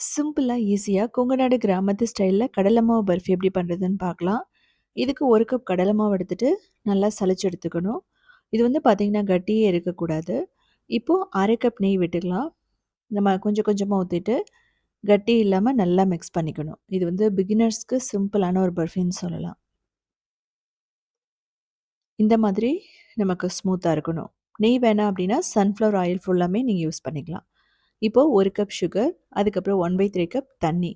சிம்பிளா, ஈஸியா கொங்கு நாடு கிராமத்து ஸ்டைல்ல கடலை மாவு பர்ஃபி எப்படி பண்ணுறதுன்னு பார்க்கலாம். இதுக்கு 1 கப் கடலை மாவு எடுத்துட்டு, நல்லா சலிச்சு எடுத்துக்கணும். இது வந்து பார்த்தீங்கன்னா, கட்டியே இருக்கக்கூடாது. இப்போ 1/2 கப் நெய் விட்டுக்கலாம். நம்ம கொஞ்சம் கொஞ்சமா ஊத்திட்டு, கட்டி இல்லாம நல்லா மிக்ஸ் பண்ணிக்கணும். இது வந்து பிகினர்ஸ்க்கு சிம்பிளான ஒரு பர்ஃபின்னு சொல்லலாம். இந்த மாதிரி நமக்கு ஸ்மூத்தா இருக்கணும். நெய் வேணாம் அப்படின்னா, சன்ஃப்ளவர் ஆயில் ஃபுல்லாமே நீங்க யூஸ் பண்ணிக்கலாம். இப்போ 1 கப் சுகர், அதுக்கப்புறம் 1/3 கப் தண்ணி.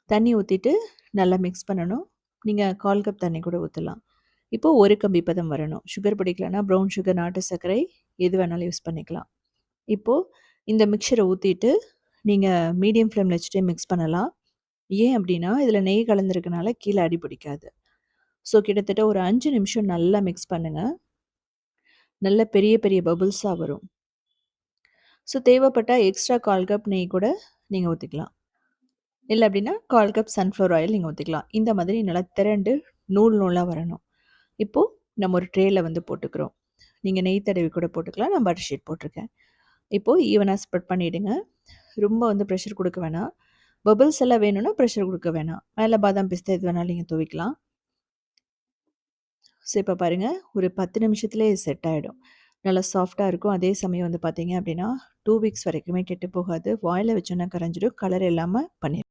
தண்ணி ஊத்திட்டு நல்லா மிக்ஸ் பண்ணணும். நீங்க 1/4 கப் தண்ணி கூட ஊத்தலாம். இப்போ 1 கம்பி பதம் வரணும். சுகர் பிடிக்கலனா ப்ரவுன் சுகர், நாட்டு சர்க்கரை எது வேணாலும் யூஸ் பண்ணிக்கலாம். இப்போ இந்த மிக்ஸ்சர ஊத்திட்டு நீங்க மீடியம் ஃப்ளேம்ல வச்சுட்டே மிக்ஸ் பண்ணலாம். ஏன் அப்டின்னா, இதில நெய் கலந்திருக்கனால கீழ அடி பிடிக்காது. ஸோ கிட்டத்தட்ட ஒரு 5 நிமிஷம் நல்லா மிக்ஸ் பண்ணுங்க. நல்ல பெரிய பெரிய பபிள்ஸா வரும். ஸோ தேவைப்பட்டா எக்ஸ்ட்ரா 1/4 கப் நெய் கூட நீங்க ஊத்திக்கலாம். இல்ல அப்டின்னா 1/4 கப் சன்ஃப்ளவர் ஆயில் நீங்க ஊத்திக்கலாம். இந்த மாதிரி நல்லா திரண்டு நூல் நூலா வரணும். இப்போ நம்ம ஒரு ட்ரேல வந்து போட்டுக்கிறோம். நீங்க நெய் தடவி கூட போட்டுக்கலாம். நான் பட்டர் ஷீட் போட்டிருக்கேன். இப்போ ஈவனா ஸ்ப்ரெட் பண்ணிடுங்க. ரொம்ப வந்து ப்ரெஷர் குடுக்க வேணாம். பபிள்ஸ் எல்லாம் வேணும்னா ப்ரெஷர் குடுக்க வேணாம். மேல பாதாம், பிஸ்தா எது வேணாலும் நீங்க தூவிக்கலாம். ஸோ இப்ப பாருங்க, ஒரு 10 நிமிஷத்திலேயே செட் ஆயிடும். நல்லா சாஃப்ட்டா இருக்கும். அதே சமயம் வந்து பார்த்தீங்க அப்டின்னா, 2 வீக்ஸ் வரைக்குமே கெட்டு போகாது. வாயில வச்சோன்னா கரைஞ்சிடும். கலர் இல்லாம பண்ணிடலாம்.